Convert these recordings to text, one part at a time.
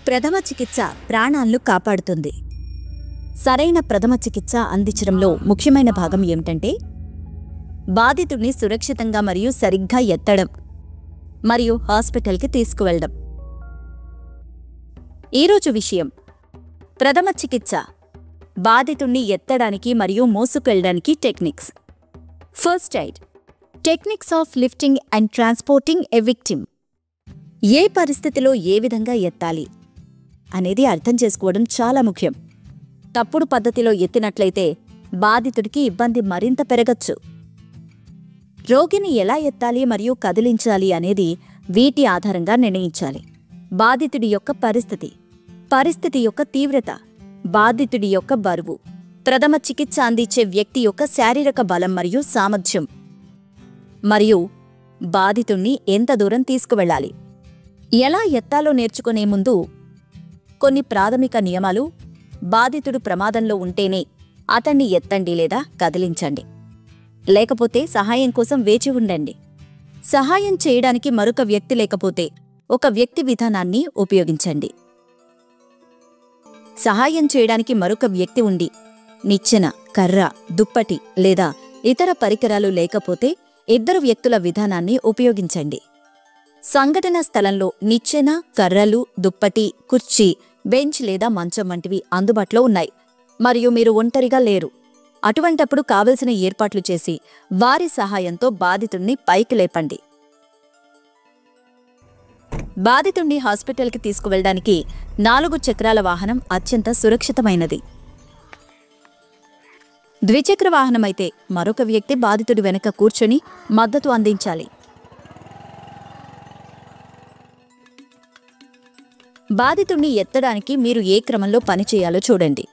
ప్రథమ చికిత్స ప్రాణాలను కాపాడుతుంది. సరైన ప్రథమ చికిత్స అందించడంలో ముఖ్యమైన భాగం ఏమిటంటే బాధితుడిని సురక్షితంగా మరియు సరిగ్గా ఎత్తడం మరియు హాస్పిటల్కి తీసుకువెళ్ళడం. ఈరోజు విషయం ప్రథమ చికిత్స, బాధితుడిని ఎత్తడానికి మరియు మోసుకెళ్ళడానికి techniques. First aid, techniques of lifting and transporting a victim. ఏ పరిస్థితిలో ఏ విధంగా ఎత్తాలి అనేది అర్థం చేసుకోవడం చాలా ముఖ్యం. తప్పుడు పద్ధతిలో ఎత్తినట్లయితే బాధితుడికి ఇబ్బంది మరింత పెరగచ్చు. రోగిని ఎలా ఎత్తాలి మరియు కదిలించాలి అనేది వీటి ఆధారంగా నిర్ణయించాలి. బాధితుడి యొక్క పరిస్థితి యొక్క తీవ్రత, బాధితుడి యొక్క బరువు, ప్రథమ చికిత్స అందించే వ్యక్తి యొక్క శారీరక బలం మరియు సామర్థ్యం, మరియు బాధితుణ్ణి ఎంత దూరం తీసుకువెళ్ళాలి. ఎలా ఎత్తాలో నేర్చుకునే ముందు కొన్ని ప్రాథమిక నియమాలు. బాధితుడు ప్రమాదంలో ఉంటేనే అతన్ని ఎత్తండి లేదా కదిలించండి, లేకపోతే సహాయం కోసం వేచి ఉండండి. సహాయం చేయడానికి మరొక వ్యక్తి లేకపోతే ఒక వ్యక్తి విధానాన్ని ఉపయోగించండి. సహాయం చేయడానికి మరొక వ్యక్తి ఉండి నిచ్చెన, కర్ర, దుప్పటి లేదా ఇతర పరికరాలు లేకపోతే ఇద్దరు వ్యక్తుల విధానాన్ని ఉపయోగించండి. సంఘటన స్థలంలో నిచ్చెన, కర్రలు, దుప్పటి, కుర్చీ, బెంచ్ లేదా మంచం వంటివి అందుబాటులో ఉన్నాయి మరియు మీరు ఒంటరిగా లేరు. అటువంటప్పుడు కావలసిన ఏర్పాట్లు చేసి వారి సహాయంతో బాధితుణ్ణి పైకి లేపండి. బాధితుణ్ణి హాస్పిటల్కి తీసుకువెళ్ళడానికి 4 చక్రాల వాహనం అత్యంత సురక్షితమైనది. ద్విచక్ర వాహనమైతే మరొక వ్యక్తి బాధితుడి వెనక కూర్చొని మద్దతు అందించాలి. బాధితుణ్ణి ఎత్తడానికి మీరు ఏ క్రమంలో పనిచేయాలో చూడండి.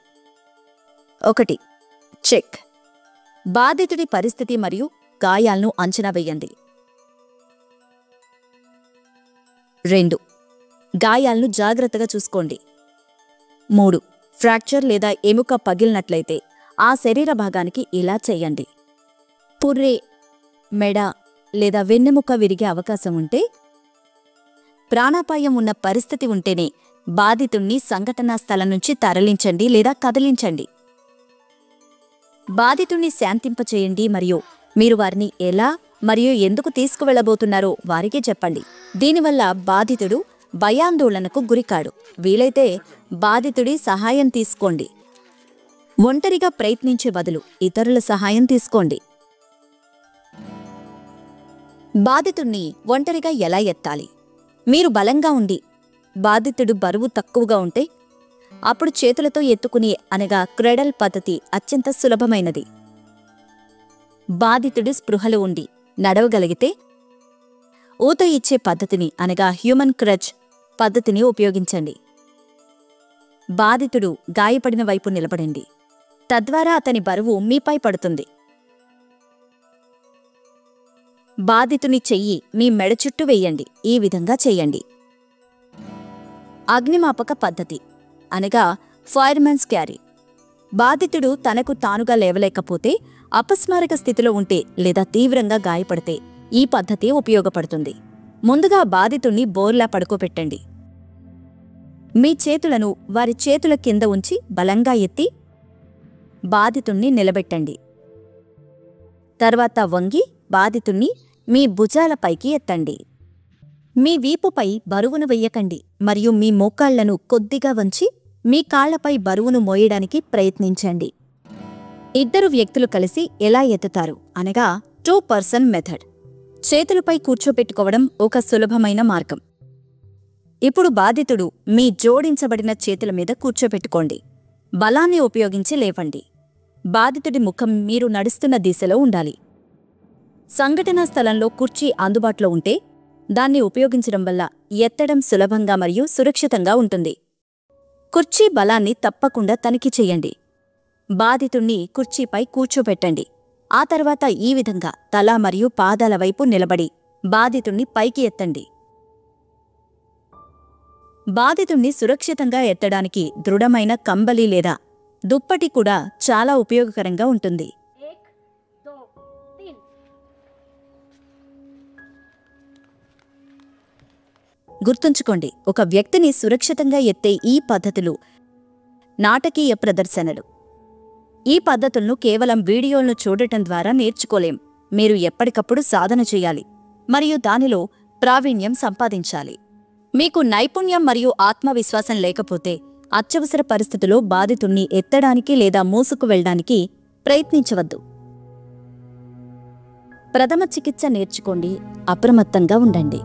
1. చెక్, బాధితుడి పరిస్థితి మరియు గాయాలను అంచనా వేయండి. 2. గాయాలను జాగ్రత్తగా చూసుకోండి. 3. ఫ్రాక్చర్ లేదా ఎముక పగిలినట్లయితే ఆ శరీర భాగానికి ఇలా చేయండి. పుర్రె, మెడ లేదా వెన్నెముక విరిగే అవకాశం ఉంటే, ప్రాణాపాయం ఉన్న పరిస్థితి ఉంటేనే బాధితుణ్ణి సంఘటనా స్థలం నుంచి తరలించండి లేదా కదిలించండి. బాధితుణ్ణి శాంతింపచేయండి మరియు మీరు వారిని ఎలా మరియు ఎందుకు తీసుకువెళ్లబోతున్నారో వారికి చెప్పండి. దీనివల్ల బాధితుడు భయాందోళనకు గురికాడు. వీలైతే బాధితుడి సహాయం తీసుకోండి. ఒంటరిగా ప్రయత్నించే బదులు ఇతరుల సహాయం తీసుకోండి. బాధితుణ్ణి ఒంటరిగా ఎలా ఎత్తాలి? మీరు బలంగా ఉండి బాధితుడు బరువు తక్కువగా ఉంటే అప్పుడు చేతులతో ఎత్తుకుని అనగా క్రెడల్ పద్ధతి అత్యంత సులభమైనది. బాధితుడు స్పృహలో ఉండి నడవగలిగితే ఊత ఇచ్చే పద్ధతిని అనగా హ్యూమన్ క్రచ్ పద్ధతిని ఉపయోగించండి. బాధితుడు గాయపడిన వైపు నిలబడండి, తద్వారా అతని బరువు మీపై పడుతుంది. బాధితుని చెయ్యి మీ మెడ చుట్టూ వేయండి. ఈ విధంగా చేయండి. అగ్నిమాపక పద్ధతి అనగా ఫైర్మెన్స్ క్యారీ. బాధితుడు తనకు తానుగా లేవలేకపోతే, అపస్మారక స్థితిలో ఉంటే లేదా తీవ్రంగా గాయపడితే ఈ పద్ధతి ఉపయోగపడుతుంది. ముందుగా బాధితుణ్ణి బోర్లా పడుకోబెట్టండి. మీ చేతులను వారి చేతుల కింద ఉంచి బలంగా ఎత్తి బాధితుణ్ణి నిలబెట్టండి. తర్వాత వంగి బాధితుణ్ణి మీ భుజాలపైకి ఎత్తండి. మీ వీపుపై బరువును వెయ్యకండి మరియు మీ మోకాళ్లను కొద్దిగా వంచి మీ కాళ్లపై బరువును మోయడానికి ప్రయత్నించండి. ఇద్దరు వ్యక్తులు కలిసి ఎలా ఎత్తుతారు అనగా 2 పర్సన్ మెథడ్. చేతులపై కూర్చోపెట్టుకోవడం ఒక సులభమైన మార్గం. ఇప్పుడు బాధితుడు మీ జోడించబడిన చేతుల మీద కూర్చోపెట్టుకోండి. బలాన్ని ఉపయోగించి లేవండి. బాధితుడి ముఖం మీరు నడుస్తున్న దిశలో ఉండాలి. సంఘటనా స్థలంలో కుర్చీ అందుబాటులో ఉంటే దాన్ని ఉపయోగించడం వల్ల ఎత్తడం సులభంగా మరియు సురక్షితంగా ఉంటుంది. కుర్చీ బలాన్ని తప్పకుండా తనిఖీ చేయండి. బాధితుణ్ణి కుర్చీపై కూర్చోబెట్టండి. ఆ తర్వాత ఈ విధంగా తల మరియు పాదాల వైపు నిలబడి బాధితుణ్ణి పైకి ఎత్తండి. బాధితుణ్ణి సురక్షితంగా ఎత్తడానికి దృఢమైన కంబలి లేదా దుప్పటి కూడా చాలా ఉపయోగకరంగా ఉంటుంది. గుర్తుంచుకోండి, ఒక వ్యక్తిని సురక్షితంగా ఎత్తే ఈ పద్ధతులు నాటకీయ ప్రదర్శనలు. ఈ పద్ధతులను కేవలం వీడియోలను చూడటం ద్వారా నేర్చుకోలేం. మీరు ఎప్పటికప్పుడు సాధన చేయాలి మరియు దానిలో ప్రావీణ్యం సంపాదించాలి. మీకు నైపుణ్యం మరియు ఆత్మవిశ్వాసం లేకపోతే అత్యవసర పరిస్థితిలో బాధితుణ్ణి ఎత్తడానికి లేదా మోసుకు వెళ్లడానికి ప్రయత్నించవద్దు. ప్రథమ చికిత్స నేర్చుకోండి, అప్రమత్తంగా ఉండండి.